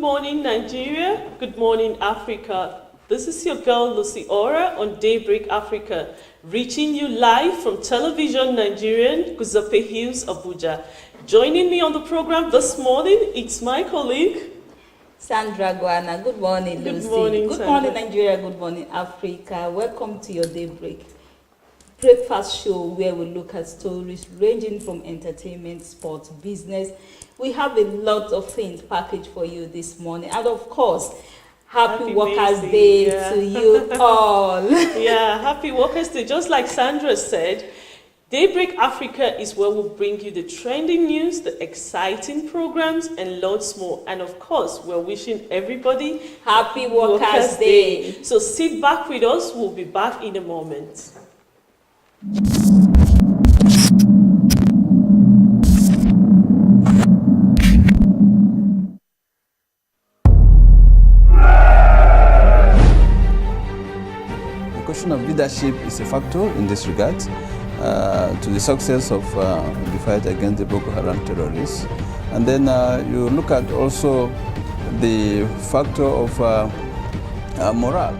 morning, Nigeria. Good morning, Africa. This is your girl, Lucy Ora, on Daybreak Africa, reaching you live from Television Nigerian, Kuzape Hills, Abuja. Joining me on the program this morning, it's my colleague, Sandra Guana. Good morning, Lucy. Good morning, Good Sandra. morning, Nigeria. Good morning, Africa. Welcome to your Daybreak breakfast show, where we look at stories ranging from entertainment, sports, business. We have a lot of things packaged for you this morning, and of course, happy Workers' Day to you all. Yeah, happy Workers' Day. Just like Sandra said, Daybreak Africa is where we'll bring you the trending news, the exciting programs, and lots more. And of course, we're wishing everybody happy Workers' Day. So sit back with us. We'll be back in a moment. The question of leadership is a factor in this regard to the success of the fight against the Boko Haram terrorists. And then you look at also the factor of morale.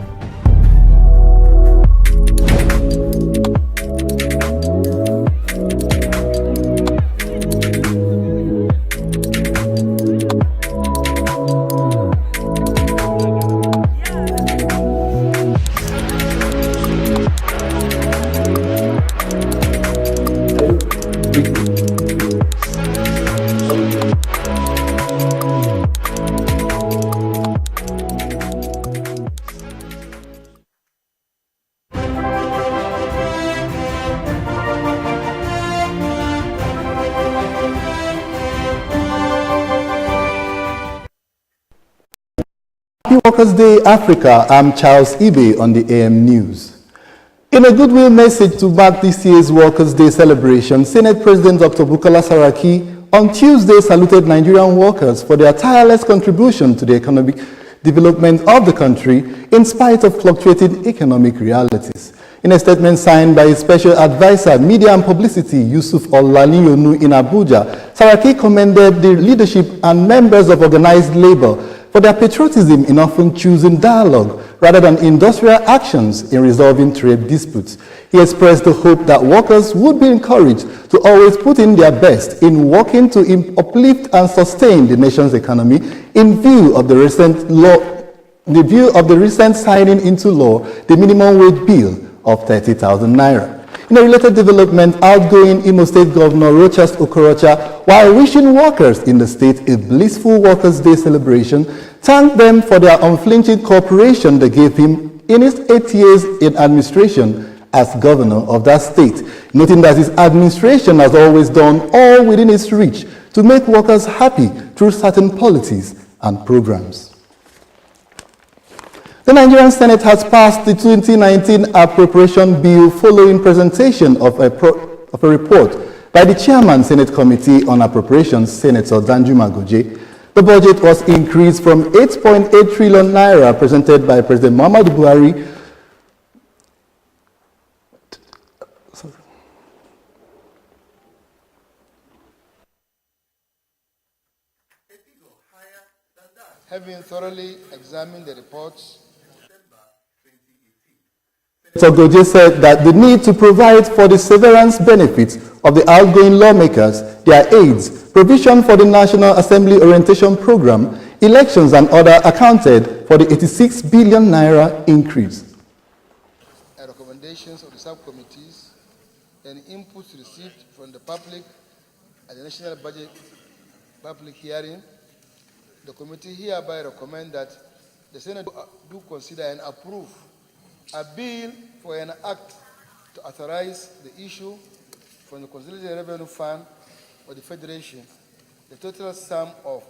Happy Workers' Day, Africa. I'm Charles Ibe on the AM News. In a goodwill message to mark this year's Workers' Day celebration, Senate President Dr. Bukola Saraki on Tuesday saluted Nigerian workers for their tireless contribution to the economic development of the country in spite of fluctuating economic realities. In a statement signed by his special advisor, Media and Publicity, Yusuf Olaniyonu in Abuja, Saraki commended the leadership and members of organized labor for their patriotism in often choosing dialogue rather than industrial actions in resolving trade disputes. He expressed the hope that workers would be encouraged to always put in their best in working to uplift and sustain the nation's economy in view of the recent signing into law the minimum wage bill of 30,000 naira. In a related development, outgoing Imo State Governor Rochas Okorocha, while wishing workers in the state a blissful Workers' Day celebration, thanked them for their unflinching cooperation they gave him in his 8 years in administration as governor of that state, noting that his administration has always done all within its reach to make workers happy through certain policies and programs. The Nigerian Senate has passed the 2019 Appropriation Bill following presentation of a report by the Chairman Senate Committee on Appropriations, Senator Danjuma Goje. The budget was increased from 8.8 trillion naira presented by President Muhammadu Buhari having thoroughly examined the reports. So Goje said that the need to provide for the severance benefits of the outgoing lawmakers, their aides, provision for the National Assembly Orientation Program, elections and other accounted for the 86 billion naira increase. Recommendations of the subcommittees and inputs received from the public at the National Budget public hearing, the committee hereby recommend that the Senate do consider and approve a bill for an act to authorize the issue from the Consolidated Revenue Fund of the Federation the total sum of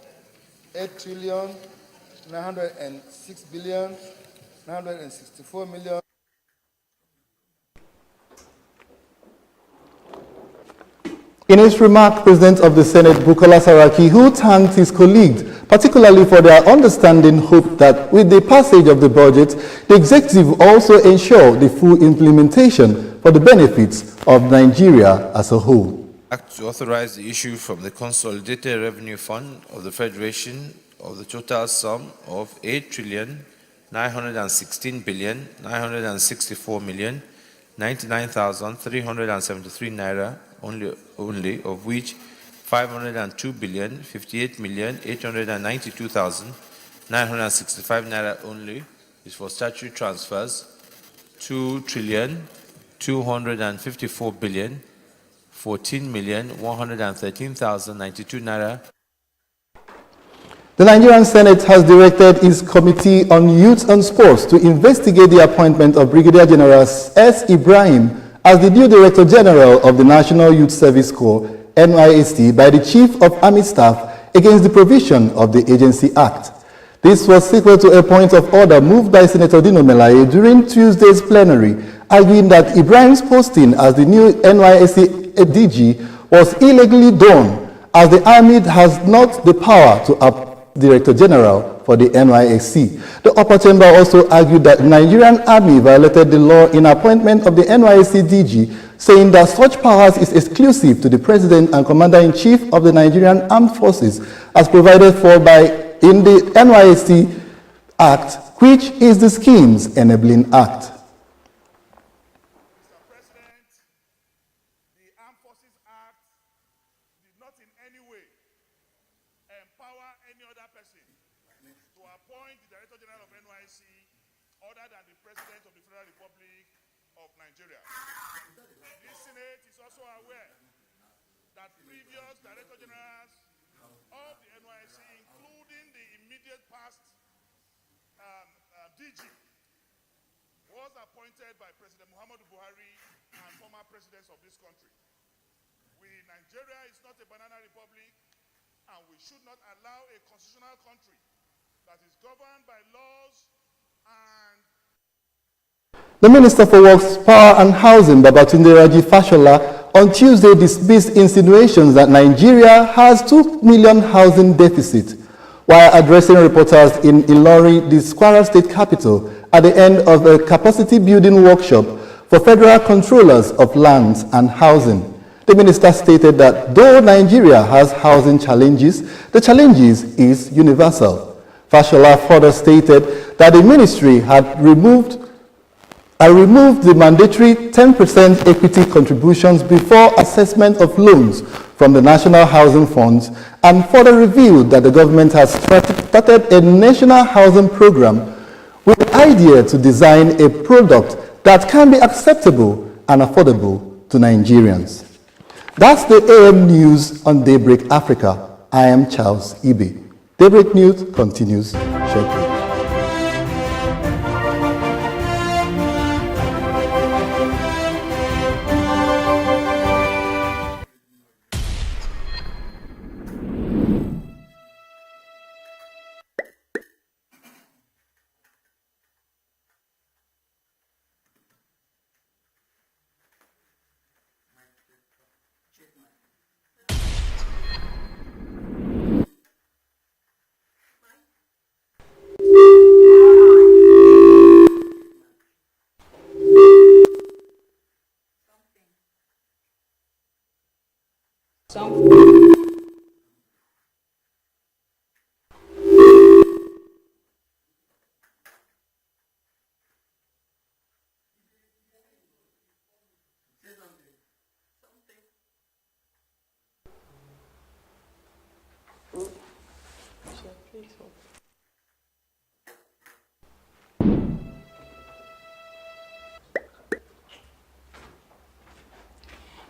8,906,964,000,000. In his remark, President of the Senate, Bukola Saraki, who thanked his colleagues, particularly for their understanding, hoped that with the passage of the budget, the executive also ensure the full implementation for the benefits of Nigeria as a whole. Act to authorize the issue from the Consolidated Revenue Fund of the Federation of the total sum of 8,916,964,099,373 naira only, of which 502,058,892,965 naira only is for statutory transfers. 2,254,014,113,092 naira. The Nigerian Senate has directed its Committee on Youth and Sports to investigate the appointment of Brigadier General S. Ibrahim as the new Director General of the National Youth Service Corps, NYSC, by the Chief of Army Staff against the provision of the Agency Act. This was sequel to a point of order moved by Senator Dino Melaye during Tuesday's plenary, arguing that Ibrahim's posting as the new NYSC DG was illegally done, as the Army has not the power to appoint Director General for the NYSC. The upper chamber also argued that the Nigerian Army violated the law in appointment of the NYSC DG, saying that such powers is exclusive to the President and Commander-in-Chief of the Nigerian Armed Forces, as provided for in the NYSC Act, which is the Schemes Enabling Act. Mr. President, the Armed Forces Act did not in any way empower any other person to appoint the Director General of NYSC other than the President of the Federal Republic of Nigeria. The Senate is also aware that previous Director Generals of the NYSC, including the immediate past DG, was appointed by President Muhammadu Buhari and former presidents of this country. Nigeria is not a banana republic, and we should not allow a constitutional country that is governed by laws and... The Minister for Works, Power and Housing, Babatunde Raji Fashola, on Tuesday dismissed insinuations that Nigeria has 2 million housing deficit, while addressing reporters in Ilori, the Kwara State capital, at the end of a capacity building workshop for federal controllers of lands and housing. The minister stated that though Nigeria has housing challenges, the challenges is universal. Fashola further stated that the ministry had removed the mandatory 10% equity contributions before assessment of loans from the National Housing Funds, and further revealed that the government has started a national housing program with the idea to design a product that can be acceptable and affordable to Nigerians. That's the AM News on Daybreak Africa. I am Charles Ibe. Daybreak News continues shortly.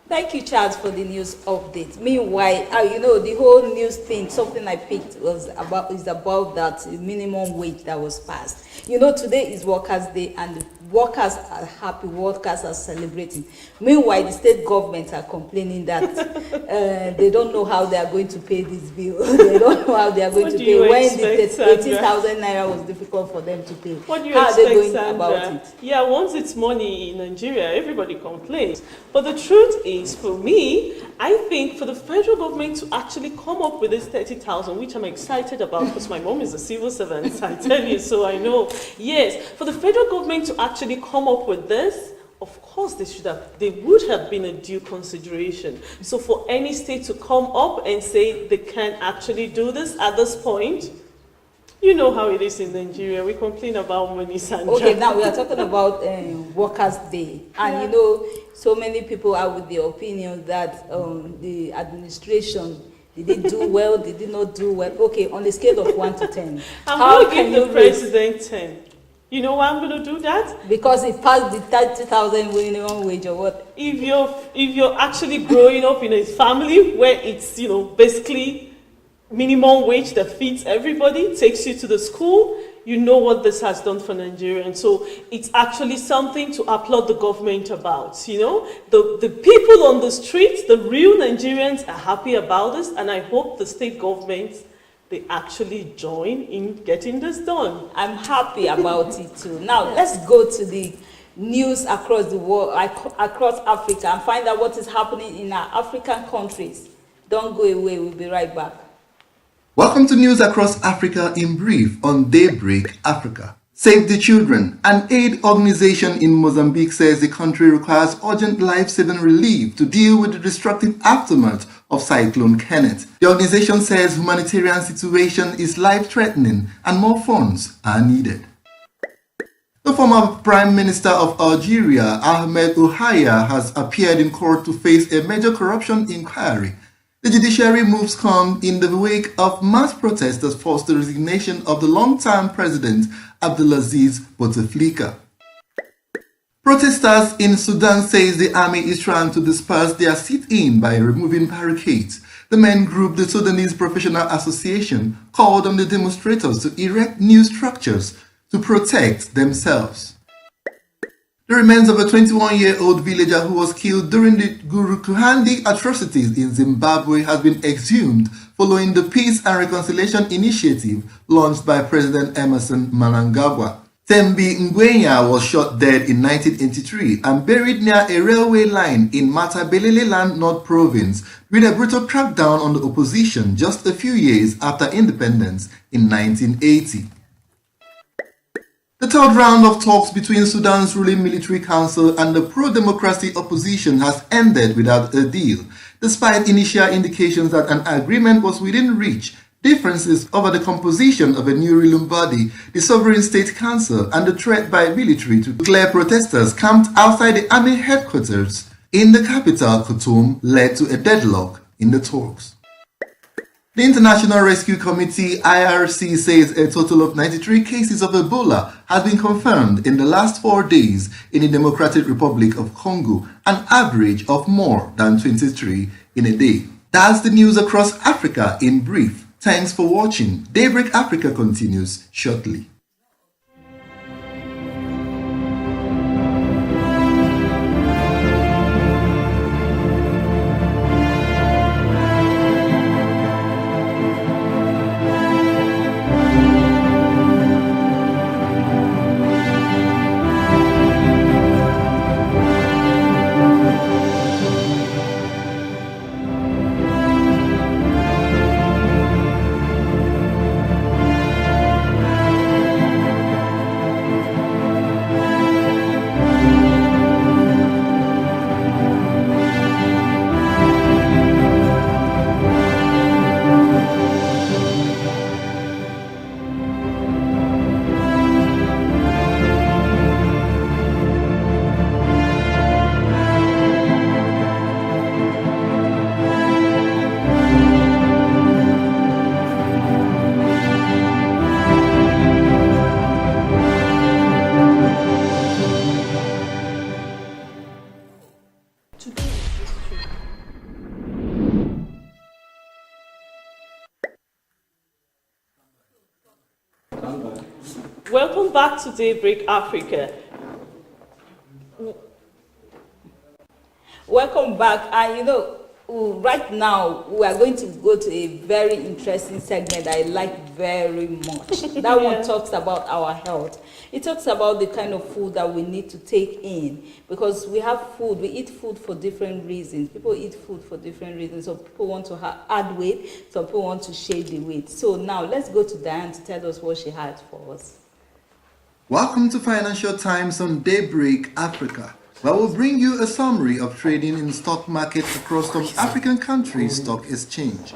Thank you, Charles, for the news update. Meanwhile, the whole news thing, something I picked is about that minimum wage that was passed. Today is Workers' Day, and workers are happy, workers are celebrating. Meanwhile, the state government are complaining that they don't know how they are going to pay this bill. They don't know how they are going to pay when the 80,000 naira was difficult for them to pay. What do you how expect, are they going Sandra? about it? Yeah, once it's money in Nigeria, everybody complains. But the truth is, for me, I think for the federal government to actually come up with this 30,000, which I'm excited about because my mom is a civil servant, I tell you, so I know. Yes, for the federal government to actually come up with this, of course they would have been a due consideration. So for any state to come up and say they can actually do this at this point, You know how it is in Nigeria. We complain about money, Sandra. Okay, now we are talking about Workers' Day. And you know, so many people are with the opinion that the administration, did they do well, did they not do well? Okay, on a scale of 1 to 10. I'm going to give the president 10. You know why I'm going to do that? Because it passed the 30,000 minimum wage or what? If you're actually growing up in a family where it's, you know, basically minimum wage that feeds everybody, takes you to the school, you know what this has done for Nigerians. So it's actually something to applaud the government about. You know, the people on the streets, the real Nigerians are happy about this, and I hope the state governments, they actually join in getting this done. I'm happy about it too. Now let's go to the news across the world, across Africa, and find out what is happening in our African countries. Don't go away, we'll be right back. Welcome to News Across Africa in brief on Daybreak Africa. Save the Children, an aid organization in Mozambique, says the country requires urgent life-saving relief to deal with the destructive aftermath of Cyclone Kenneth. The organization says humanitarian situation is life-threatening and more funds are needed. The former Prime Minister of Algeria, Ahmed Ouhaya, has appeared in court to face a major corruption inquiry. The judiciary moves come in the wake of mass protests that forced the resignation of the long-time president, Abdelaziz Bouteflika. Protesters in Sudan says the army is trying to disperse their sit-in by removing barricades. The main group, the Sudanese Professional Association, called on the demonstrators to erect new structures to protect themselves. The remains of a 21-year-old villager who was killed during the Gurukuhandi atrocities in Zimbabwe has been exhumed following the Peace and Reconciliation Initiative launched by President Emerson Mnangagwa. Tembi Ngwenya was shot dead in 1983 and buried near a railway line in Matabeleland North Province with a brutal crackdown on the opposition just a few years after independence in 1980. The third round of talks between Sudan's ruling military council and the pro-democracy opposition has ended without a deal. Despite initial indications that an agreement was within reach, differences over the composition of a new ruling body, the Sovereign State Council, and the threat by military to clear protesters camped outside the army headquarters in the capital, Khartoum, led to a deadlock in the talks. The International Rescue Committee (IRC) says a total of 93 cases of Ebola has been confirmed in the last 4 days in the Democratic Republic of Congo, an average of more than 23 in a day. That's the news across Africa in brief. Thanks for watching. Daybreak Africa continues shortly. Welcome back to Daybreak Africa. Welcome back. And right now we are going to go to a very interesting segment I like very much. That one talks about our health. It talks about the kind of food that we need to take in, because we have food, we eat food for different reasons. People eat food for different reasons. Some people want to add weight, some people want to shave the weight. So now let's go to Diane to tell us what she has for us. Welcome to Financial Times on Daybreak Africa. I will bring you a summary of trading in stock markets across some African countries' stock exchange.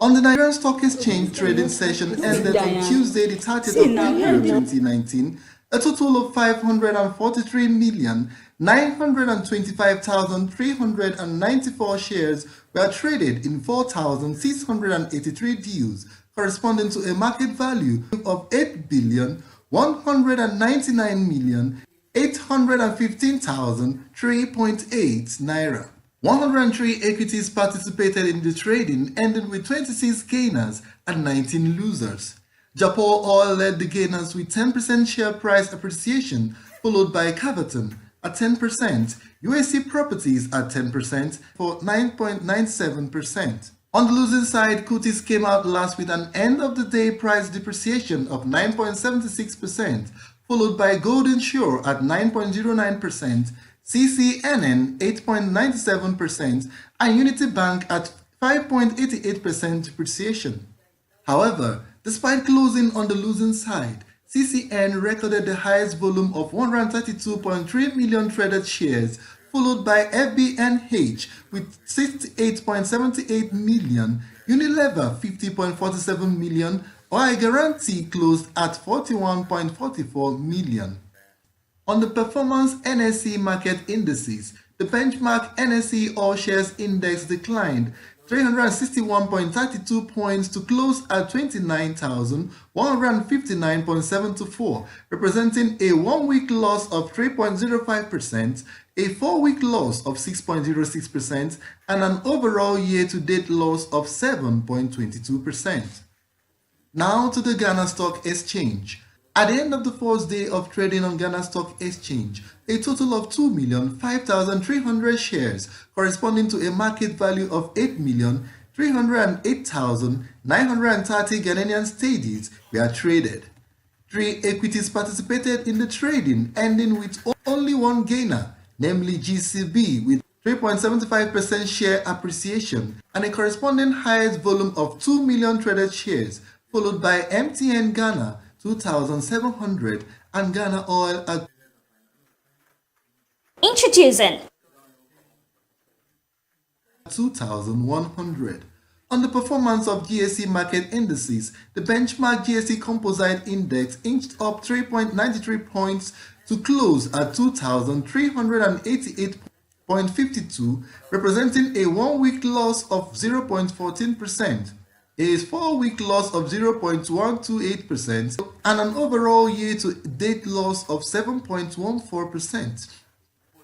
On the Nigerian Stock Exchange trading session ended on Tuesday, the 30th of April 2019, a total of 543,925,394 shares were traded in 4,683 deals, corresponding to a market value of 8,199,815,3.8 naira. 103 equities participated in the trading, ending with 26 gainers and 19 losers. Japan Oil led the gainers with 10% share price appreciation, followed by Caverton at 10%, USC Properties at 10% for 9.97%. On the losing side, Cutis came out last with an end-of-the-day price depreciation of 9.76%, followed by Golden Shore at 9.09%, CCNN 8.97%, and Unity Bank at 5.88% depreciation. However, despite closing on the losing side, CCN recorded the highest volume of 132.3 million traded shares, followed by FBNH with 68.78 million, Unilever 50.47 million, while Guarantee closed at 41.44 million. On the performance NSE market indices, the benchmark NSE All Shares Index declined 361.32 points to close at 29,159.74, representing a 1-week loss of 3.05%, a 4-week loss of 6.06%, and an overall year-to-date loss of 7.22%. Now to the Ghana Stock Exchange. At the end of the first day of trading on Ghana Stock Exchange, a total of 2,005,300 shares, corresponding to a market value of 8,308,930 Ghanaian cedis, were traded. 3 equities participated in the trading, ending with only one gainer, namely GCB, with 3.75% share appreciation and a corresponding highest volume of 2 million traded shares, followed by MTN Ghana 2,700 and Ghana Oil at Introducing 2,100. On the performance of GSE market indices, the benchmark GSE Composite Index inched up 3.93 points to close at 2,388.52, representing a 1-week loss of 0.14%. A 4-week loss of 0.128% and an overall year-to-date loss of 7.14%.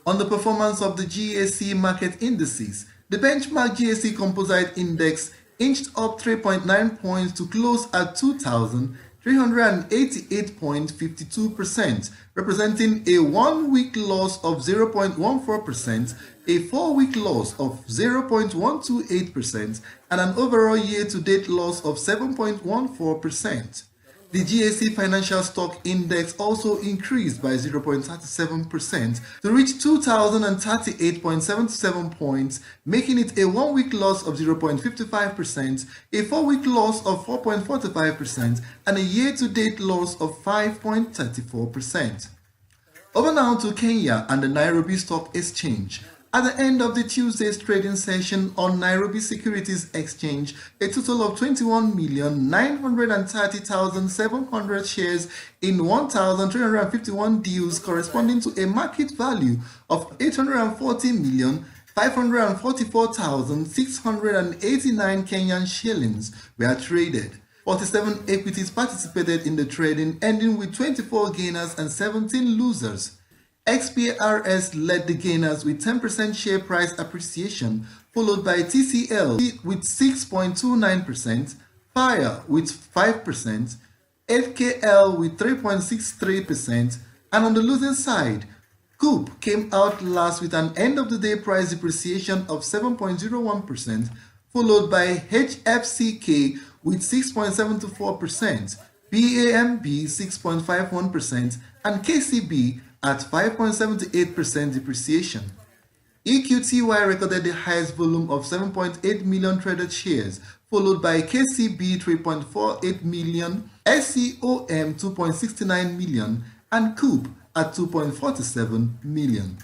On the performance of the GSE market indices, the benchmark GSE Composite Index inched up 3.9 points to close at 2,388.52%, representing a 1-week loss of 0.14%, a 4-week loss of 0.128%, and an overall year-to-date loss of 7.14%. The GSE Financial Stock Index also increased by 0.37% to reach 2,038.77 points, making it a 1-week loss of 0.55%, a 4-week loss of 4.45%, and a year-to-date loss of 5.34%. Over now to Kenya and the Nairobi Stock Exchange. At the end of the Tuesday's trading session on Nairobi Securities Exchange, a total of 21,930,700 shares in 1,351 deals, corresponding to a market value of 840,544,689 Kenyan shillings, were traded. 47 equities participated in the trading, ending with 24 gainers and 17 losers. XPRS led the gainers with 10% share price appreciation, followed by TCL with 6.29%, Fire with 5%, FKL with 3.63%, and on the losing side, Coop came out last with an end-of-the-day price depreciation of 7.01%, followed by HFCK with 6.74%, BAMB 6.51%, and KCB at 5.78% depreciation. EQTY recorded the highest volume of 7.8 million traded shares, followed by KCB 3.48 million, SCOM 2.69 million, and Coop at 2.47 million.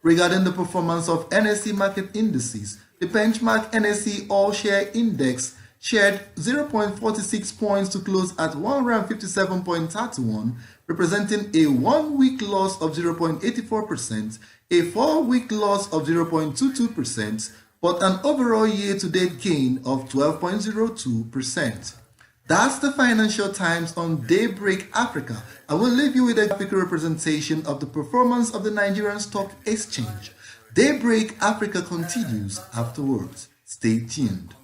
Regarding the performance of NSE market indices, the benchmark NSE All-Share Index shared 0.46 points to close at 157.31, representing a 1-week loss of 0.84%, a 4-week loss of 0.22%, but an overall year-to-date gain of 12.02%. That's the Financial Times on Daybreak Africa. I will leave you with a graphic representation of the performance of the Nigerian Stock Exchange. Daybreak Africa continues afterwards. Stay tuned.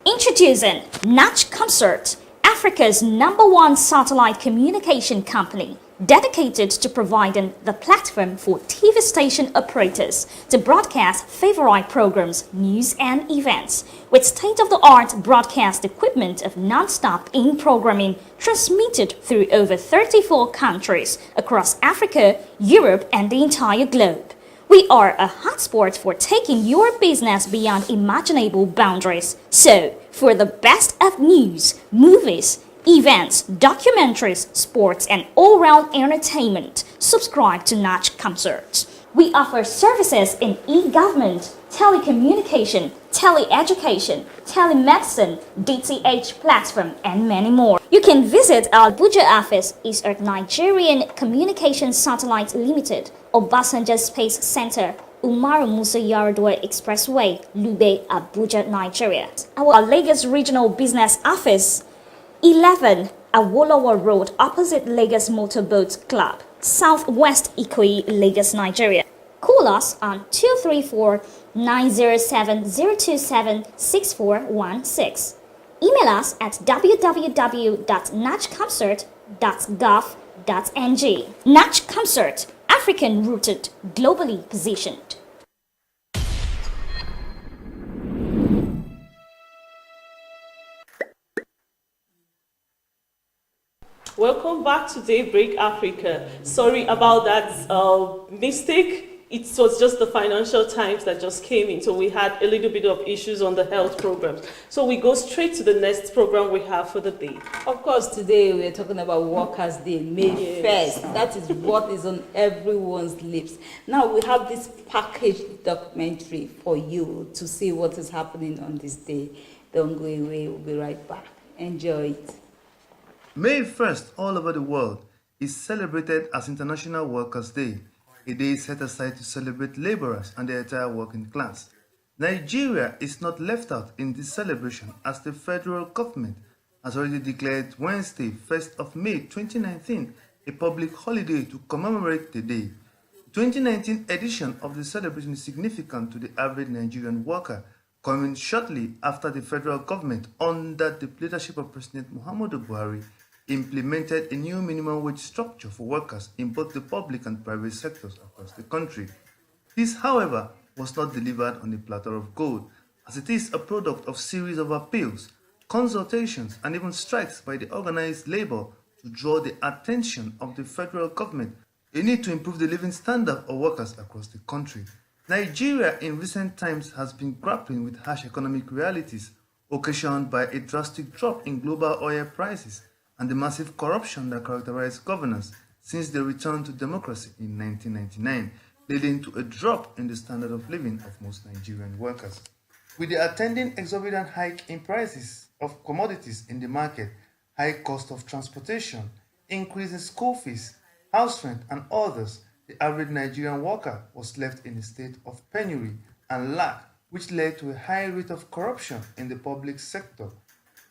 Introducing Natch Concert, Africa's #1 satellite communication company, dedicated to providing the platform for TV station operators to broadcast favorite programs, news and events, with state-of-the-art broadcast equipment of non-stop in-programming transmitted through over 34 countries across Africa, Europe and the entire globe. We are a hotspot for taking your business beyond imaginable boundaries. So, for the best of news, movies, events, documentaries, sports, and all-round entertainment, subscribe to Natch Concert. We offer services in e-government, telecommunication, tele-education, telemedicine, DTH platform, and many more. You can visit our Abuja office is at Nigerian Communications Satellite Limited, Obasanjo Space Center, Umaru Musa Yaradua Expressway, Lube, Abuja, Nigeria. Our Lagos Regional Business Office, 11 Awolowo Road, opposite Lagos Motorboat Club, Southwest Ikoyi, Lagos, Nigeria. Call us on 234-907-027-6416. Email us at www.natchconcert.gov.ng. Natch Concert, African rooted, globally positioned. Welcome back to Daybreak Africa. Sorry about that mistake. It was just the Financial Times that just came in, so we had a little bit of issues on the health programs. So we go straight to the next program we have for the day. Of course, today we're talking about Workers' Day, May 1st. That is what is on everyone's lips. Now we have this packaged documentary for you to see what is happening on this day. Don't go away, we'll be right back. Enjoy it. May 1st, all over the world, is celebrated as International Workers' Day, a day set aside to celebrate laborers and the entire working class. Nigeria is not left out in this celebration, as the federal government has already declared Wednesday, 1st of May 2019, a public holiday to commemorate the day. The 2019 edition of the celebration is significant to the average Nigerian worker, coming shortly after the federal government, under the leadership of President Muhammadu Buhari, implemented a new minimum wage structure for workers in both the public and private sectors across the country. This, however, was not delivered on a platter of gold, as it is a product of series of appeals, consultations, and even strikes by the organized labor to draw the attention of the federal government. A need to improve the living standard of workers across the country. Nigeria in recent times has been grappling with harsh economic realities occasioned by a drastic drop in global oil prices and the massive corruption that characterized governance since the return to democracy in 1999, leading to a drop in the standard of living of most Nigerian workers. With the attending exorbitant hike in prices of commodities in the market, high cost of transportation, increase in school fees, house rent, and others, the average Nigerian worker was left in a state of penury and lack, which led to a high rate of corruption in the public sector.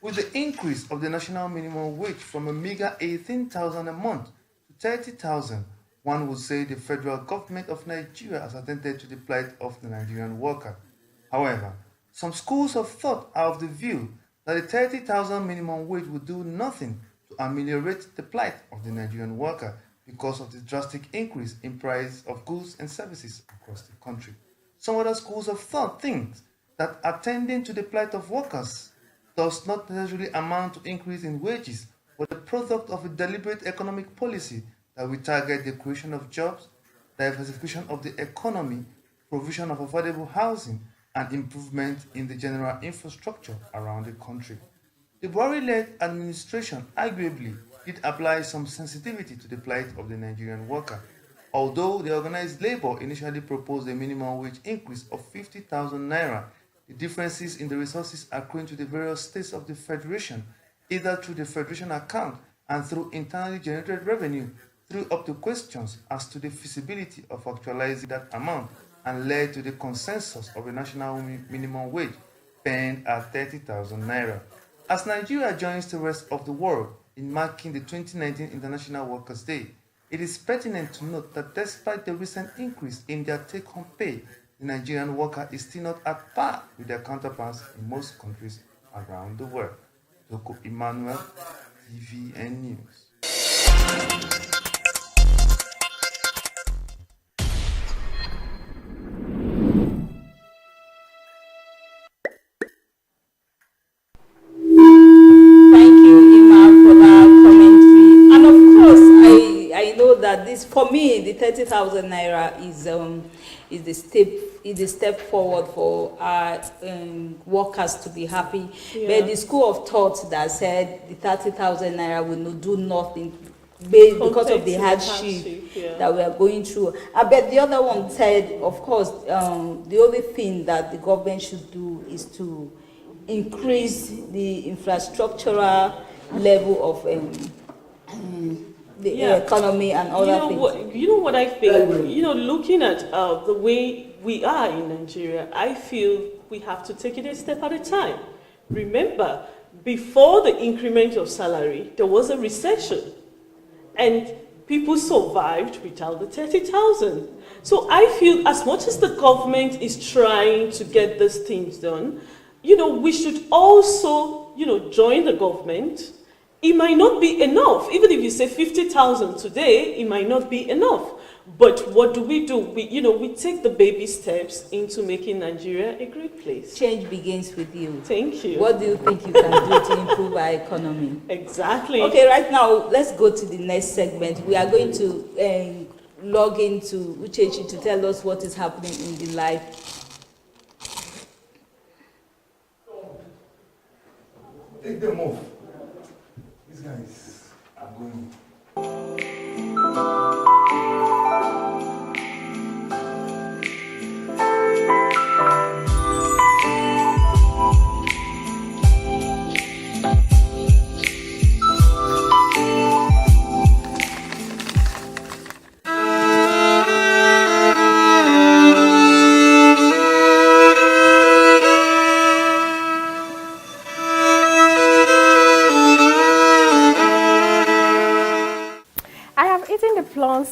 With the increase of the national minimum wage from a meager 18,000 a month to 30,000, one would say the federal government of Nigeria has attended to the plight of the Nigerian worker. However, some schools of thought are of the view that the 30,000 minimum wage would do nothing to ameliorate the plight of the Nigerian worker, because of the drastic increase in price of goods and services across the country. Some other schools of thought think that attending to the plight of workers does not necessarily amount to increase in wages, but the product of a deliberate economic policy that will target the creation of jobs, diversification of the economy, provision of affordable housing, and improvement in the general infrastructure around the country. The Buhari-led administration arguably did apply some sensitivity to the plight of the Nigerian worker. Although the organized labor initially proposed a minimum wage increase of 50,000 naira, the differences in the resources accruing to the various states of the federation, either through the federation account and through internally generated revenue, threw up to questions as to the feasibility of actualizing that amount and led to the consensus of a national minimum wage penned at 30,000 naira. As Nigeria joins the rest of the world in marking the 2019 International Workers' Day, it is pertinent to note that despite the recent increase in their take-home pay, the Nigerian worker is still not at par with their counterparts in most countries around the world. Doko Emmanuel, TVN News. That this, for me, the 30,000 naira is the step forward for our workers to be happy. Yeah. But the school of thought that said the 30,000 naira will not do nothing because of the hardship that we are going through. I bet the other one said, of course, the only thing that the government should do is to increase the infrastructural level of the economy and other things. You know what I think? Looking at the way we are in Nigeria, I feel we have to take it a step at a time. Remember, before the increment of salary, there was a recession, and people survived without the 30,000. So I feel as much as the government is trying to get these things done, we should also, join the government. It might not be enough. Even if you say 50,000 today, it might not be enough. But what do? We take the baby steps into making Nigeria a great place. Change begins with you. Thank you. What do you think you can do to improve our economy? Exactly. Okay, right now, let's go to the next segment. We are going to log into Uchechi to tell us what is happening in the life. Take them off. These guys are going.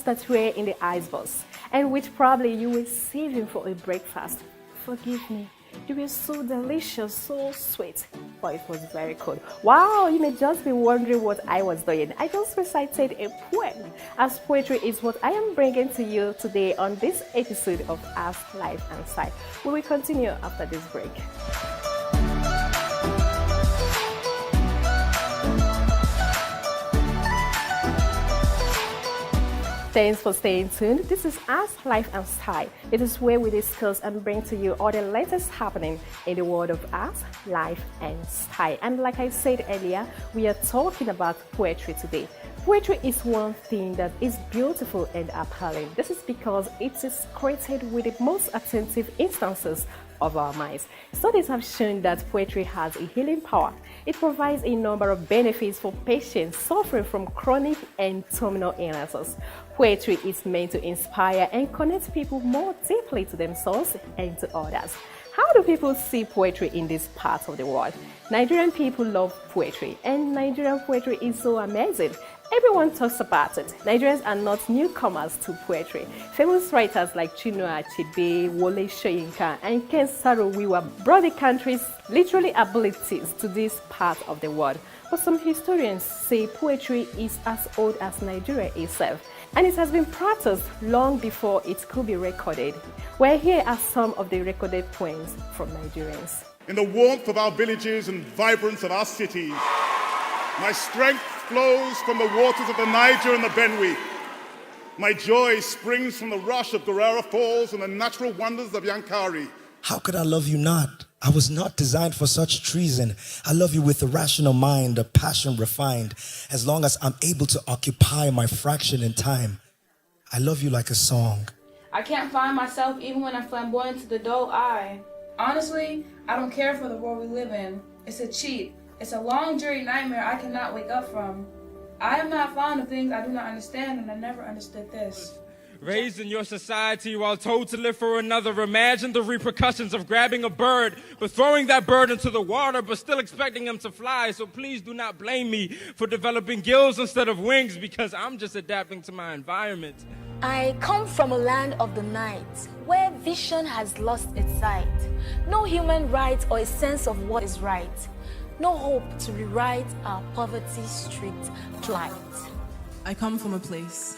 That were in the icebox and which probably you were saving for a breakfast. Forgive me, they were so delicious, so sweet, but it was very cold. Wow, you may just be wondering what I was doing. I just recited a poem, as poetry is what I am bringing to you today on this episode of Ask, Life and Style. We will continue after this break. Thanks for staying tuned. This is Ask, Life and Style. It is where we discuss and bring to you all the latest happening in the world of Ask, Life and Style. And like I said earlier, we are talking about poetry today. Poetry is one thing that is beautiful and appealing. This is because it is created with the most attentive instances of our minds. Studies have shown that poetry has a healing power. It provides a number of benefits for patients suffering from chronic and terminal illnesses. Poetry is meant to inspire and connect people more deeply to themselves and to others. How do people see poetry in this part of the world? Nigerian people love poetry, and Nigerian poetry is so amazing. Everyone talks about it. Nigerians are not newcomers to poetry. Famous writers like Chinua Achebe, Wole Soyinka, and Ken Saro-Wiwa brought the country's literary abilities to this part of the world. But some historians say poetry is as old as Nigeria itself. and it has been practiced long before it could be recorded. Well, here are some of the recorded poems from Nigerians. In the warmth of our villages and vibrance of our cities, my strength flows from the waters of the Niger and the Benue. My joy springs from the rush of Guerrera Falls and the natural wonders of Yankari. How could I love you not? I was not designed for such treason. I love you with a rational mind, a passion refined, as long as I'm able to occupy my fraction in time. I love you like a song. I can't find myself even when I'm flamboyant to the dull eye. Honestly, I don't care for the world we live in. It's a cheat. It's a long, dreary nightmare I cannot wake up from. I am not fond of things I do not understand, and I never understood this. Raised in your society while told to live for another, imagine the repercussions of grabbing a bird, but throwing that bird into the water, but still expecting him to fly. So please do not blame me for developing gills instead of wings, because I'm just adapting to my environment. I come from a land of the night, where vision has lost its sight. No human right or a sense of what is right. No hope to rewrite our poverty-stripped plight. I come from a place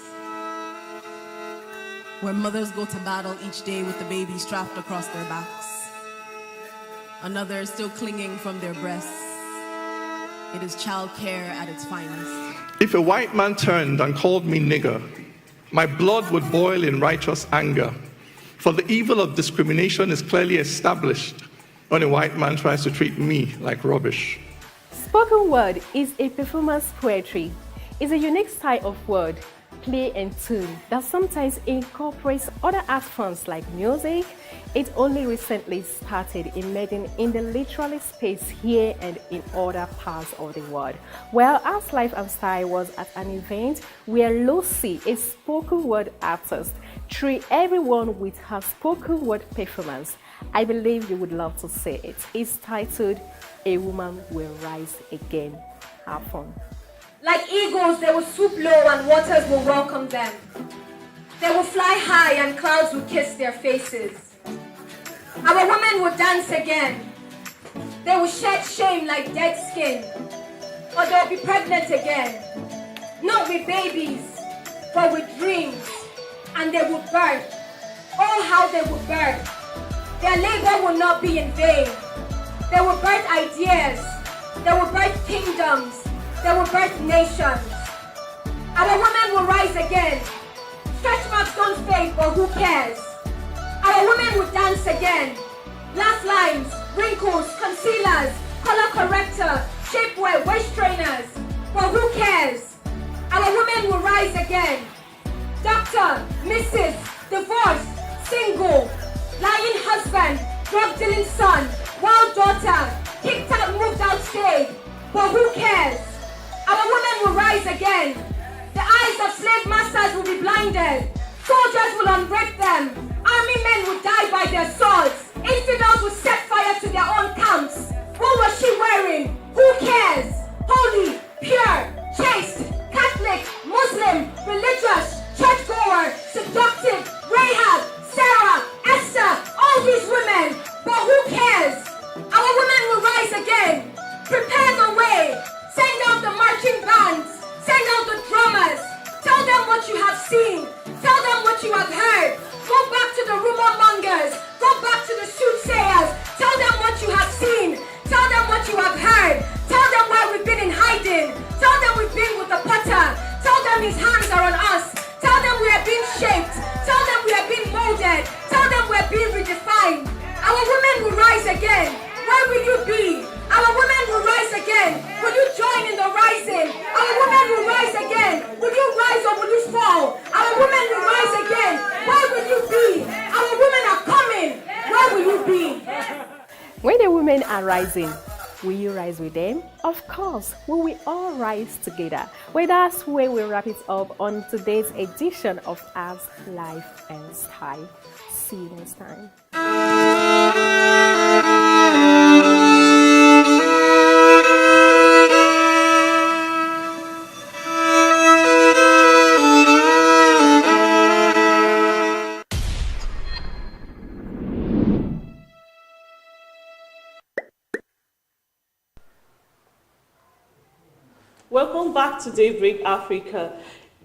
where mothers go to battle each day with the babies strapped across their backs. Another still clinging from their breasts. It is childcare at its finest. If a white man turned and called me nigger, my blood would boil in righteous anger. For the evil of discrimination is clearly established when a white man tries to treat me like rubbish. Spoken word is a performance poetry. It's a unique style of word, play and tune that sometimes incorporates other art forms like music. It only recently started emerging in the literary space here and in other parts of the world. Well, Arts Life and Style was at an event where Lucy, a spoken word artist, treated everyone with her spoken word performance. I believe you would love to see it. It's titled A Woman Will Rise Again. Have fun. Like eagles, they will swoop low and waters will welcome them. They will fly high and clouds will kiss their faces. Our women will dance again. They will shed shame like dead skin. Or they'll be pregnant again. Not with babies, but with dreams. And they will birth. Oh, how they will birth. Their labor will not be in vain. They will birth ideas. They will birth kingdoms. They will birth nations. Our women will rise again. Stretch marks don't fade, but who cares? Our women will dance again. Laugh lines, wrinkles, concealers, color corrector, shapewear, waist trainers. But who cares? Our women will rise again. Doctor, Mrs., divorced, single, lying husband, drug-dealing son, wild daughter, kicked out, moved out, stayed. But who cares? Our women will rise again. The eyes of slave masters will be blinded. Soldiers will unbreak them. Army men will die by their swords. Infidels will set fire to their own camps. What was she wearing? Who cares? Holy, pure, chaste, Catholic, Muslim, religious, churchgoer, seductive, Rahab, Sarah, Esther, all these women. But who cares? Our women will rise again. Prepare the way. Send out the marching bands. Send out the drummers. Tell them what you have seen. Tell them what you have heard. Go back to the rumor mongers. Go back to the soothsayers. Tell them what you have seen. Tell them what you have heard. Tell them where we've been in hiding. Tell them we've been with the potter. Tell them his hands are on us. Tell them we are being shaped. Tell them we are being molded. Tell them we are being redefined. Our women will rise again. Where will you be? Our women will rise again. Will you join in the rising? Our women will rise again. Will you rise or will you fall? Our women will rise again. Where will you be? Our women are coming. Where will you be? When the women are rising, will you rise with them? Of course, we will all rise together. Well, that's where we wrap it up on today's edition of Arts, Life and Style. See you next time. Welcome back to Daybreak Africa.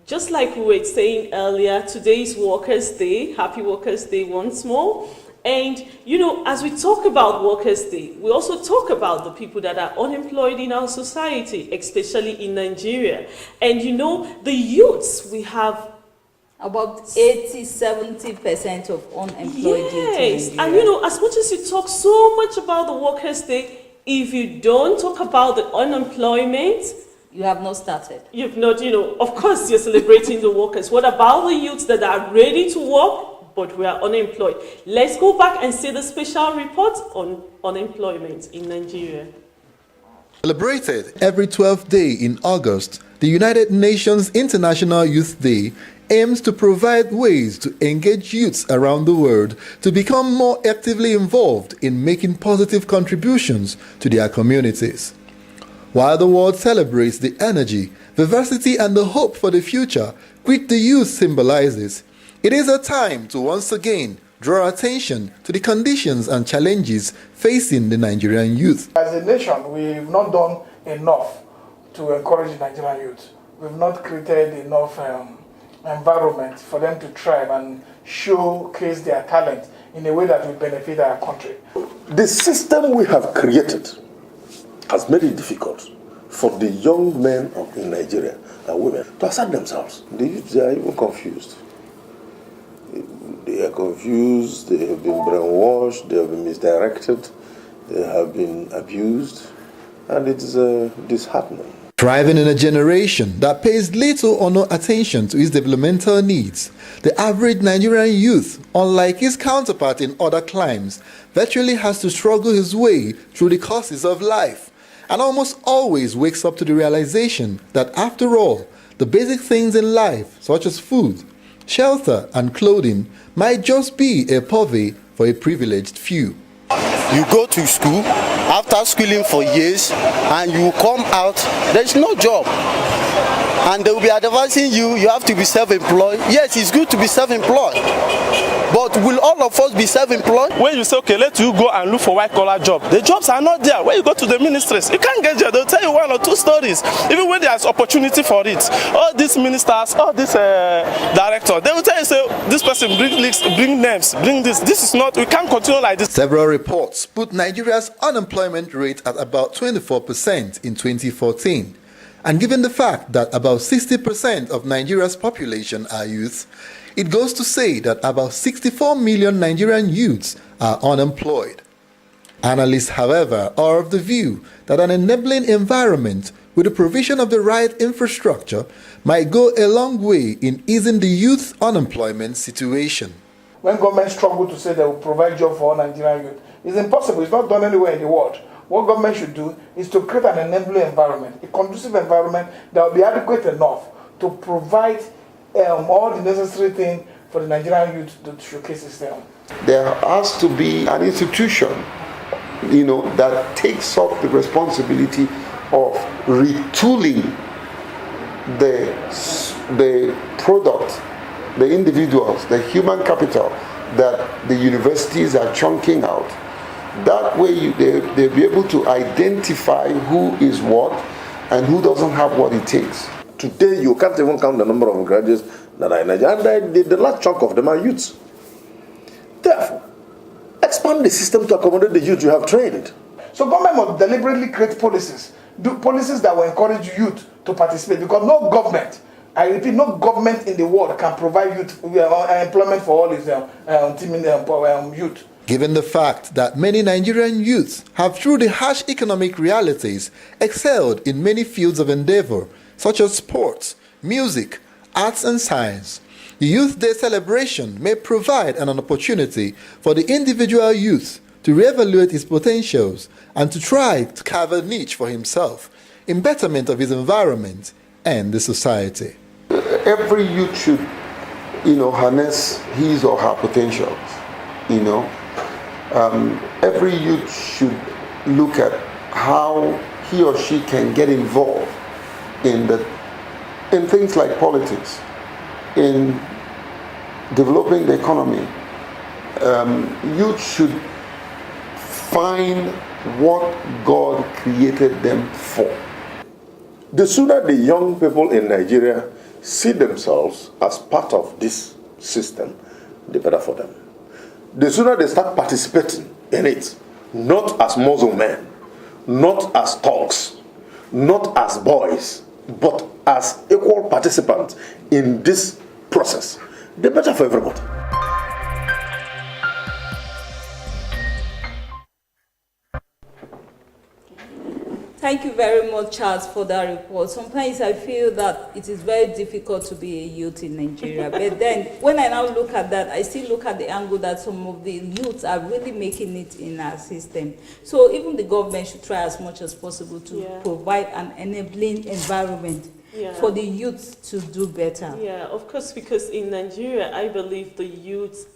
just like we were saying earlier, today is Workers' Day. Happy Workers' Day once more. And, you know, as we talk about Workers' Day, we also talk about the people that are unemployed in our society, especially in Nigeria. And, you know, the youths, we have about 80-70% of unemployed youth. Yes, and you know, as much as you talk so much about the Workers' Day, if you don't talk about the unemployment, you have not started. You've not, you know, of course you're celebrating the workers. What about the youths that are ready to work, but we are unemployed? Let's go back and see the special report on unemployment in Nigeria. Celebrated every 12th day in August, the United Nations International Youth Day aims to provide ways to engage youths around the world to become more actively involved in making positive contributions to their communities. While the world celebrates the energy, vivacity, and the hope for the future which the youth symbolizes, it is a time to once again draw attention to the conditions and challenges facing the Nigerian youth. As a nation, we've not done enough to encourage the Nigerian youth. We've not created enough environment for them to thrive and showcase their talent in a way that will benefit our country. The system we have created has made it difficult for the young men in Nigeria and women to assert themselves. The youth, they are even confused. They are confused, they have been brainwashed, they have been misdirected, they have been abused, and it is disheartening. Thriving in a generation that pays little or no attention to its developmental needs, the average Nigerian youth, unlike his counterpart in other climes, virtually has to struggle his way through the courses of life, and almost always wakes up to the realization that after all, the basic things in life, such as food, shelter, and clothing, might just be a purvey for a privileged few. You go to school, after schooling for years, and you come out, there's no job. And they will be advising you, you have to be self-employed. Yes, it's good to be self-employed. But will all of us be self-employed? When you say, okay, let you go and look for white-collar job, the jobs are not there. When you go to the ministries, you can't get there. They'll tell you one or two stories. Even when there's opportunity for it. All these ministers, all these directors, they will tell you, say, this person bring leaks, bring names, bring this. This is not, we can't continue like this. Several reports put Nigeria's unemployment rate at about 24% in 2014. And given the fact that about 60% of Nigeria's population are youth, it goes to say that about 64 million Nigerian youths are unemployed. Analysts, however, are of the view that an enabling environment with the provision of the right infrastructure might go a long way in easing the youth unemployment situation. When government struggle to say they will provide job for all Nigerian youth, it's impossible. It's not done anywhere in the world. What government should do is to create an enabling environment, a conducive environment that will be adequate enough to provide all the necessary things for the Nigerian youth to showcase itself. There has to be an institution, that takes up the responsibility of retooling the product, the individuals, the human capital that the universities are chunking out. That way they'll be able to identify who is what and who doesn't have what it takes. Today, you can't even count the number of graduates that are in Nigeria, and the large chunk of them are youths. Therefore, expand the system to accommodate the youth you have trained. So government must deliberately create policies, do policies that will encourage youth to participate, because no government, I repeat, no government in the world can provide youth employment for all its youth. Given the fact that many Nigerian youths have, through the harsh economic realities, excelled in many fields of endeavor, such as sports, music, arts, and science, the Youth Day celebration may provide an opportunity for the individual youth to reevaluate his potentials and to try to carve a niche for himself in betterment of his environment and the society. Every youth should, harness his or her potentials, every youth should look at how he or she can get involved in things like politics, in developing the economy. Youth should find what God created them for. The sooner the young people in Nigeria see themselves as part of this system, the better for them. The sooner they start participating in it, not as muscle men, not as thugs, not as boys, but as equal participants in this process, the better for everybody. Thank you very much, Charles, for that report. Sometimes I feel that it is very difficult to be a youth in Nigeria. But then, when I now look at that, I still look at the angle that some of the youths are really making it in our system. So even the government should try as much as possible to provide an enabling environment for the youth to do better. Yeah, of course, because in Nigeria, I believe the youth,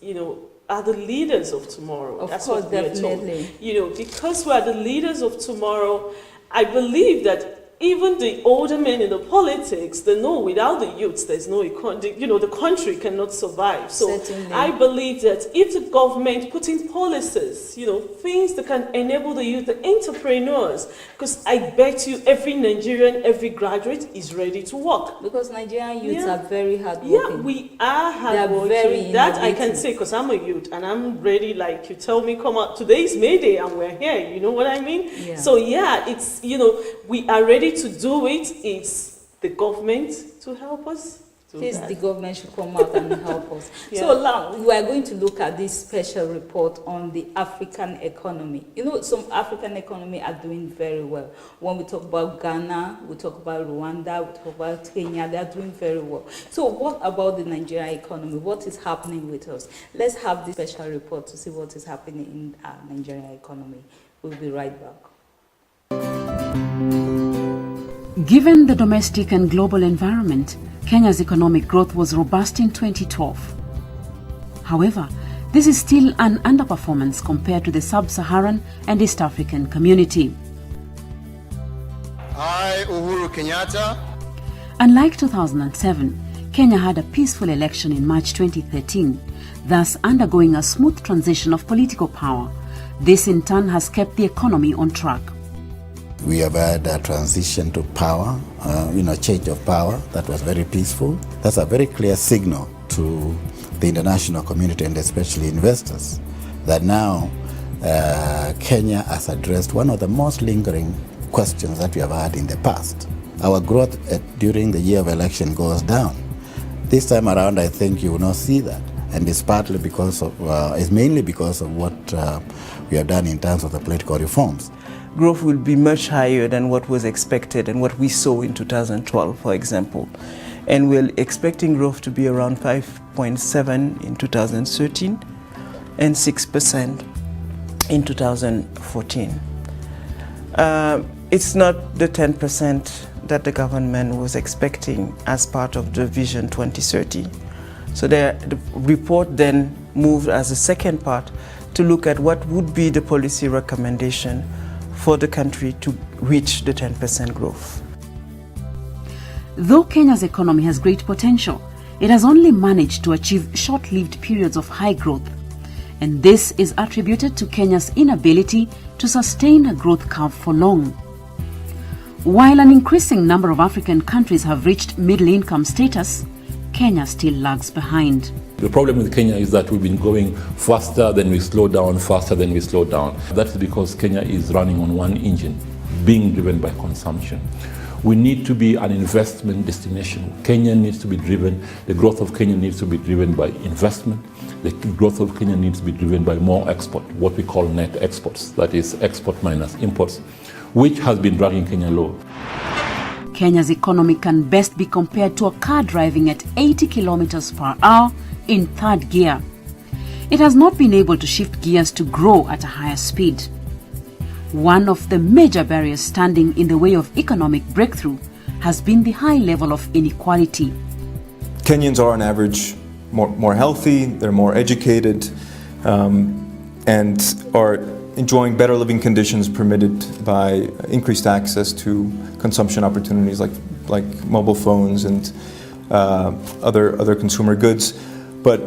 are the leaders of tomorrow. Of course, definitely. Because we are the leaders of tomorrow, I believe that even the older men in the politics, they know without the youths, there's no economy, the country cannot survive. So Certainly. I believe that if the government put in policies, things that can enable the youth, the entrepreneurs, because I bet you every Nigerian, every graduate is ready to work. Because Nigerian youths are very hardworking. Yeah, we are hardworking. very That I can innovative. say because I'm a youth and I'm ready. Like you tell me, come out. Today is May Day and we're here. You know what I mean? Yeah. So yeah, it's we are ready to do it. It's the government to help us. Please, the government should come out and help us. Yeah. So now we are going to look at this special report on the African economy. Some African economy are doing very well. When we talk about Ghana, we talk about Rwanda, we talk about Kenya, they are doing very well. So what about the Nigerian economy? What is happening with us? Let's have this special report to see what is happening in our Nigerian economy. We'll be right back. Given the domestic and global environment, Kenya's economic growth was robust in 2012. However, this is still an underperformance compared to the sub-Saharan and East African community. I, Uhuru Kenyatta. Unlike 2007, Kenya had a peaceful election in March 2013, thus undergoing a smooth transition of political power. This in turn has kept the economy on track. We have had a transition to power, change of power that was very peaceful. That's a very clear signal to the international community and especially investors that now Kenya has addressed one of the most lingering questions that we have had in the past. Our growth during the year of election goes down. This time around, I think you will not see that. And it's partly because of, it's mainly because of what we have done in terms of the political reforms. Growth will be much higher than what was expected and what we saw in 2012, for example. And we're expecting growth to be around 5.7 in 2013 and 6% in 2014. It's not the 10% that the government was expecting as part of the Vision 2030. So the report then moved as a second part to look at what would be the policy recommendation for the country to reach the 10% growth. Though Kenya's economy has great potential, it has only managed to achieve short-lived periods of high growth. And this is attributed to Kenya's inability to sustain a growth curve for long. While an increasing number of African countries have reached middle-income status, Kenya still lags behind. The problem with Kenya is that we've been going faster than we slow down, faster than we slow down. That's because Kenya is running on one engine, being driven by consumption. We need to be an investment destination. Kenya needs to be driven, the growth of Kenya needs to be driven by investment. The growth of Kenya needs to be driven by more export, what we call net exports, that is export minus imports, which has been dragging Kenya low. Kenya's economy can best be compared to a car driving at 80 kilometers per hour in third gear. It has not been able to shift gears to grow at a higher speed. One of the major barriers standing in the way of economic breakthrough has been the high level of inequality. Kenyans are on average more healthy, they're more educated, and are enjoying better living conditions permitted by increased access to consumption opportunities like mobile phones and other consumer goods. But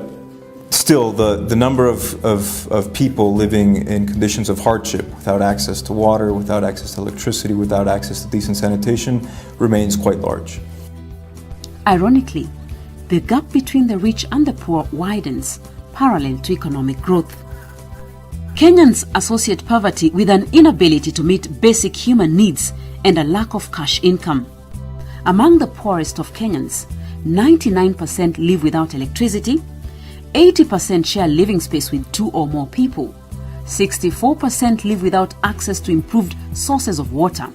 still, the number of people living in conditions of hardship, without access to water, without access to electricity, without access to decent sanitation, remains quite large. Ironically, the gap between the rich and the poor widens parallel to economic growth. Kenyans associate poverty with an inability to meet basic human needs and a lack of cash income. Among the poorest of Kenyans, 99% live without electricity, 80% share living space with 2 or more people, 64% live without access to improved sources of water,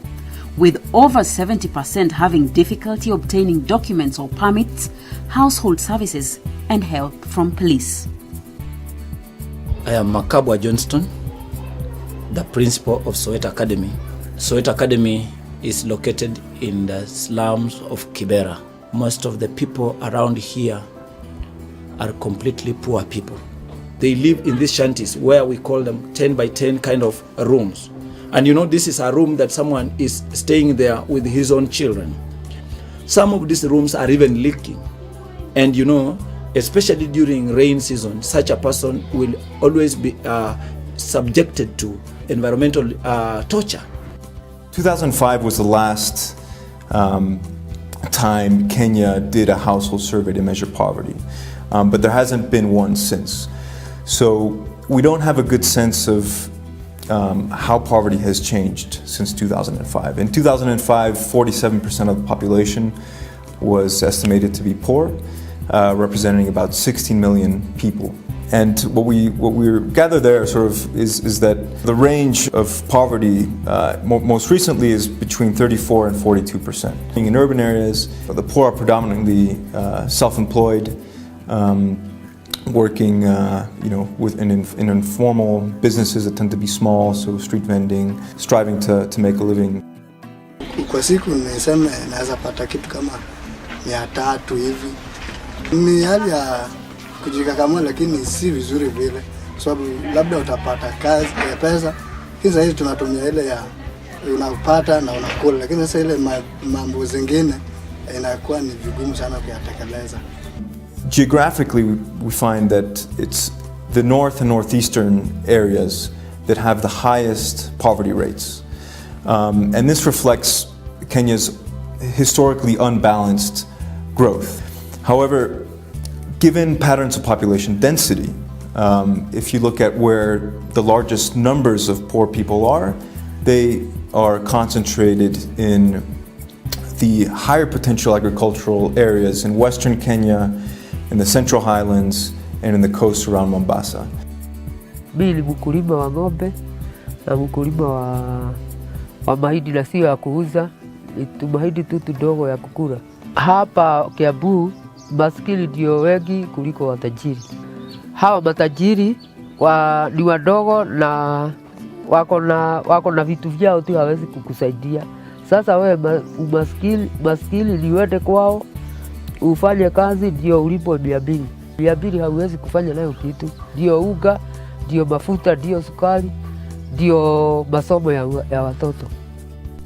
with over 70% having difficulty obtaining documents or permits, household services, and help from police. I am Makabwa Johnston, the principal of Soweto Academy. Soweto Academy is located in the slums of Kibera. Most of the people around here are completely poor people. They live in these shanties where we call them 10 by 10 kind of rooms. And you know, this is a room that someone is staying there with his own children. Some of these rooms are even leaking. And you know, especially during rain season, such a person will always be subjected to environmental torture. 2005 was the last time Kenya did a household survey to measure poverty, but there hasn't been one since. So we don't have a good sense of how poverty has changed since 2005. In 2005, 47% of the population was estimated to be poor, representing about 16 million people. And what we gather there sort of is that the range of poverty most recently is between 34 and 42%. In urban areas, the poor are predominantly self-employed, working in informal businesses that tend to be small, so street vending, striving to make a living. Kwa siku niseme naweza pata kitu kama 300 hivi. Ni hali ya kujikakamua, lakini si vizuri vile, sababu labda utapata kazi ya pesa, kisa hizi tunatumia ile ya unapata na unakula, lakini sasa ile mambo zingine inakuwa ni vigumu sana kuyatekeleza. Geographically, we find that it's the north and northeastern areas that have the highest poverty rates. And this reflects Kenya's historically unbalanced growth. However, given patterns of population density, if you look at where the largest numbers of poor people are, they are concentrated in the higher potential agricultural areas in Western Kenya, in the Central Highlands, and in the coast around Mombasa. Mimi ni mkulima wa ng'ombe na mkulima wa mahindi, na sio ya kuuza, ni mahindi tu kidogo ya kukula. Hapa Kiambu maskini ndio wengi kuliko watajiri. Hawa matajiri ni wadogo na wako na vitu vyao tu, hawezi kukusaidia. Sasa wewe maskini ni uende kwao ufanye kazi ndio ulipo 200. 200 hauwezi kufanya nayo kitu. Ndio unga, ndio mafuta, ndio sukari, ndio masomo ya watoto.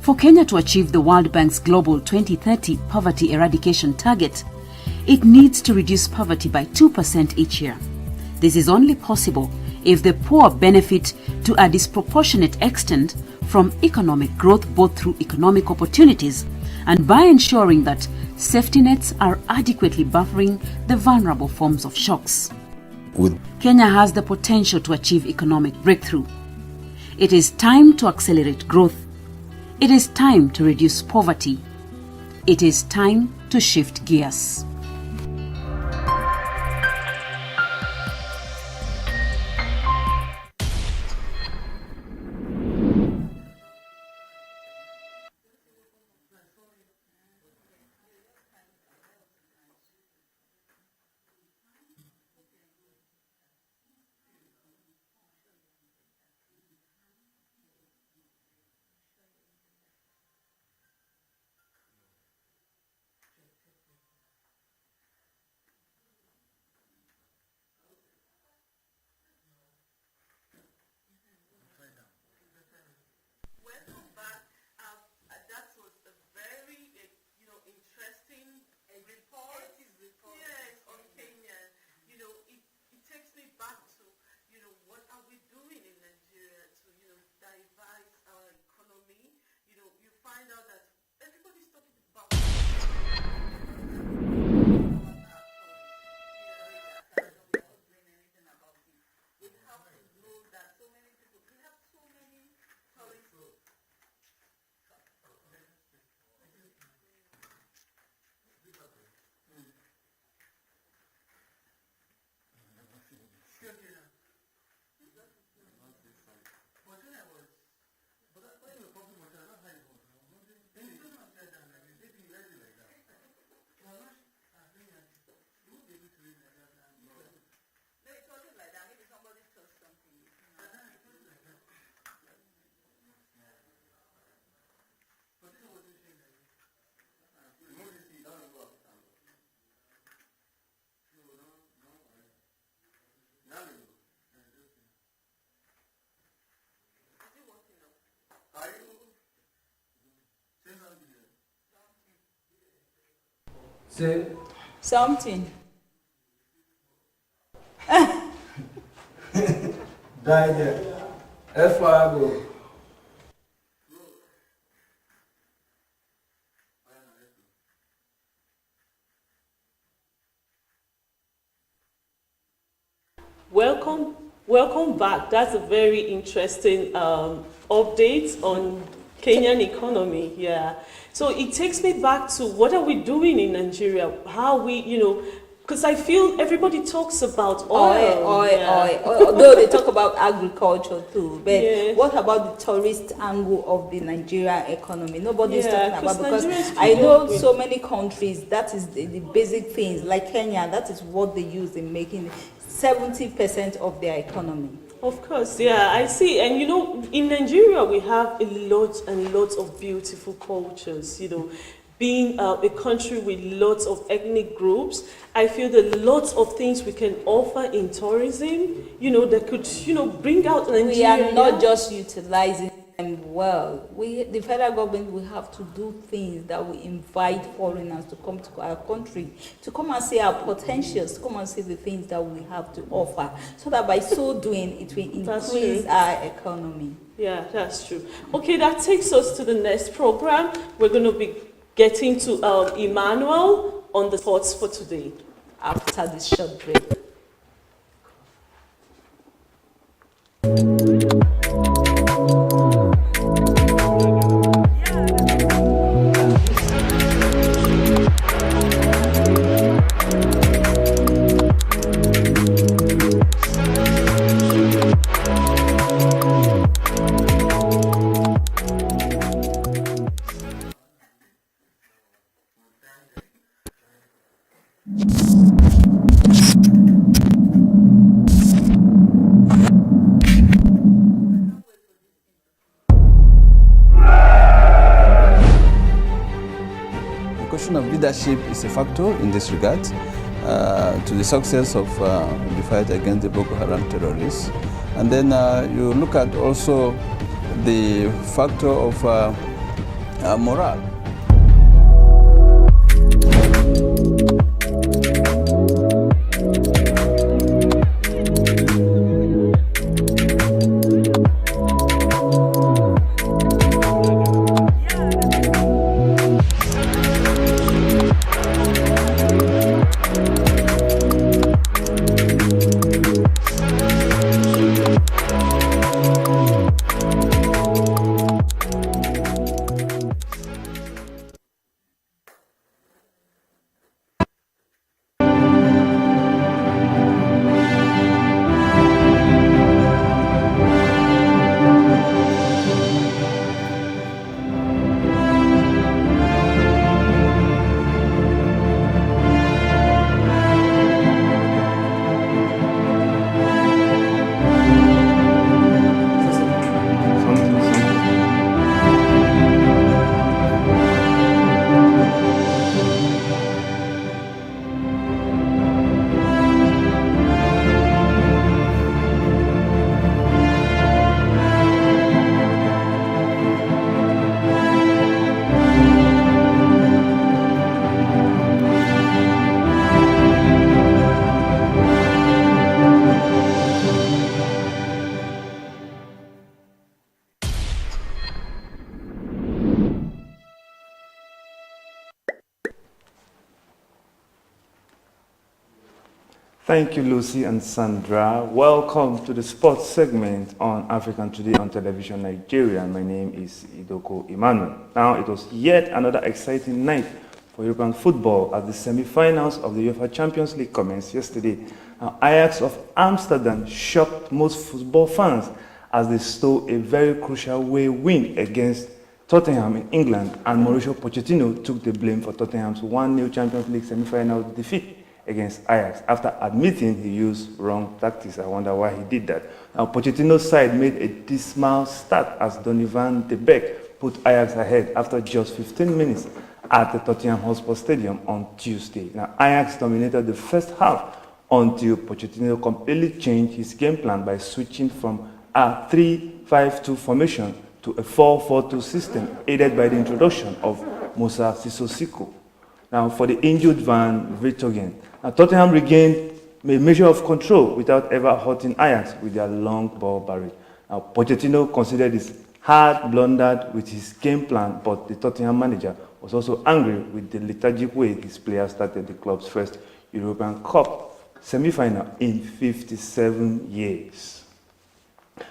For Kenya to achieve the World Bank's Global 2030 Poverty Eradication Target, it needs to reduce poverty by 2% each year. This is only possible if the poor benefit to a disproportionate extent from economic growth, both through economic opportunities and by ensuring that safety nets are adequately buffering the vulnerable forms of shocks. Kenya has the potential to achieve economic breakthrough. It is time to accelerate growth. It is time to reduce poverty. It is time to shift gears. Say something. Die there. F-I-Go. Welcome back. That's a very interesting update on Kenyan economy. Yeah. So it takes me back to what are we doing in Nigeria? How we, because I feel everybody talks about oil. Oil. Although they talk about agriculture too, but what about the tourist angle of the Nigerian economy? Nobody's talking about, because I know so many countries, that is the basic things, like Kenya, that is what they use in making 70% of their economy. Of course, yeah, I see. And in Nigeria, we have a lot and lots of beautiful cultures, being a country with lots of ethnic groups. I feel that lots of things we can offer in tourism, that could, bring out Nigeria. We are not just utilizing them well. The federal government will have to do things that will invite foreigners to come to our country, to come and see our potentials, to come and see the things that we have to offer, so that by so doing, it will increase our economy. Yeah, that's true. Okay, that takes us to the next program. We're going to be getting to Emmanuel on the thoughts for today after this short break. Leadership is a factor in this regard to the success of the fight against the Boko Haram terrorists. And then you look at also the factor of morale. Thank you, Lucy and Sandra. Welcome to the sports segment on African Today on Television Nigeria. My name is Idoko Emmanuel. Now, it was yet another exciting night for European football as the semi-finals of the UEFA Champions League commenced yesterday. Now, Ajax of Amsterdam shocked most football fans as they stole a very crucial away win against Tottenham in England, and Mauricio Pochettino took the blame for Tottenham's 1-0 Champions League semi-final defeat against Ajax after admitting he used wrong tactics. I wonder why he did that. Now, Pochettino's side made a dismal start as Donovan de Beek put Ajax ahead after just 15 minutes at the Tottenham Hotspur Stadium on Tuesday. Now, Ajax dominated the first half until Pochettino completely changed his game plan by switching from a 3-5-2 formation to a 4-4-2 system, aided by the introduction of Moussa Sissoko. Now, for the injured Van Vertonghen. Now, Tottenham regained a measure of control without ever hurting Ajax with their long ball barrage. Now, Pochettino considered this hard blundered with his game plan, but the Tottenham manager was also angry with the lethargic way his players started the club's first European Cup semi-final in 57 years.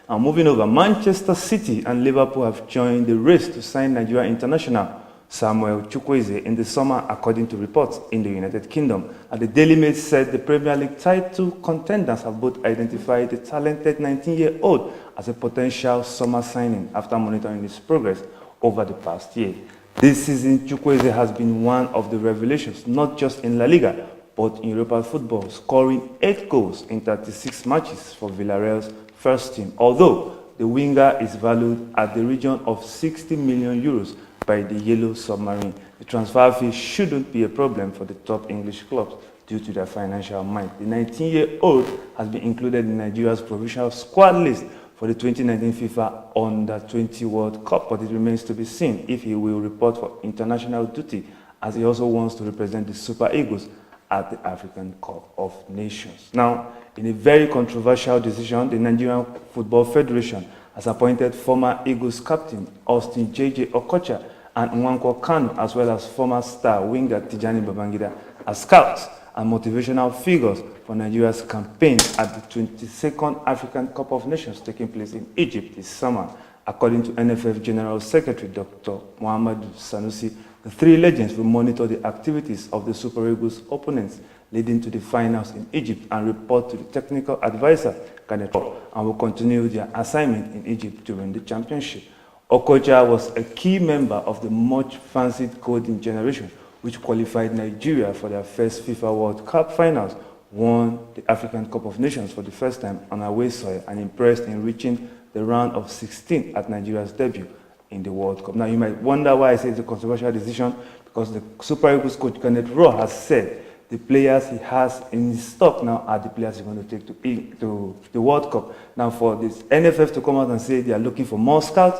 Now, moving over, Manchester City and Liverpool have joined the race to sign Nigerian international Samuel Chukwueze in the summer, according to reports in the United Kingdom. And the Daily Mail said the Premier League title contenders have both identified the talented 19-year-old as a potential summer signing after monitoring his progress over the past year. This season, Chukwueze has been one of the revelations, not just in La Liga, but in European football, scoring 8 goals in 36 matches for Villarreal's first team, although the winger is valued at the region of 60 million euros by the Yellow Submarine. The transfer fee shouldn't be a problem for the top English clubs due to their financial might. The 19-year-old has been included in Nigeria's provisional squad list for the 2019 FIFA Under-20 World Cup, but it remains to be seen if he will report for international duty, as he also wants to represent the Super Eagles at the African Cup of Nations. Now, in a very controversial decision, the Nigerian Football Federation has appointed former Eagles captain Austin J.J. Okocha and Nwankwo Kanu, as well as former star winger Tijani Babangida, as scouts and motivational figures for Nigeria's campaign at the 22nd African Cup of Nations taking place in Egypt this summer. According to NFF General Secretary Dr. Muhammadu Sanusi, the 3 legends will monitor the activities of the Super Eagles opponents leading to the finals in Egypt and report to the technical advisor, Kenneth, and will continue their assignment in Egypt during the championship. Okocha was a key member of the much-fancied golden generation, which qualified Nigeria for their first FIFA World Cup finals, won the African Cup of Nations for the first time on away soil, and impressed in reaching the round of 16 at Nigeria's debut in the World Cup. Now, you might wonder why I say it's a controversial decision, because the Super Eagles coach Kenneth Rowe has said the players he has in his stock now are the players he's going to take to the World Cup. Now, for this NFF to come out and say they are looking for more scouts,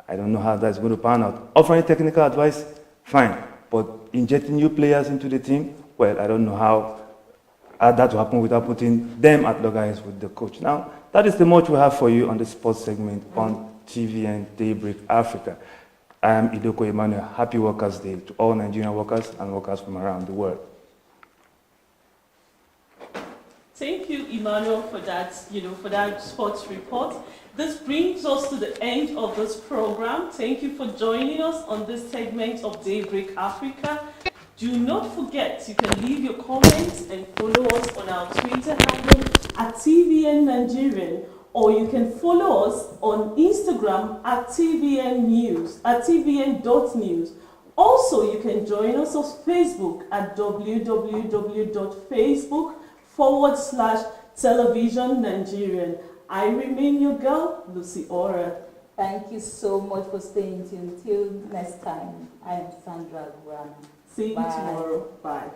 I don't know how that's going to pan out. Offering technical advice, fine. But injecting new players into the team, well, I don't know how that will happen without putting them at loggerheads with the coach. Now, that is the much we have for you on the sports segment on TVN Daybreak Africa. I am Idoko Emmanuel. Happy Workers' Day to all Nigerian workers and workers from around the world. Thank you, Emmanuel, for that, for that sports report. This brings us to the end of this program. Thank you for joining us on this segment of Daybreak Africa. Do not forget, you can leave your comments and follow us on our Twitter handle at TVN Nigerian, or you can follow us on Instagram at TVN News, at tvn.news. Also, you can join us on Facebook at www.facebook.com/television Nigerian. I remain your girl, Lucy Ora. Thank you so much for staying tuned. Till next time, I am Sandra Guram. See you tomorrow. Bye.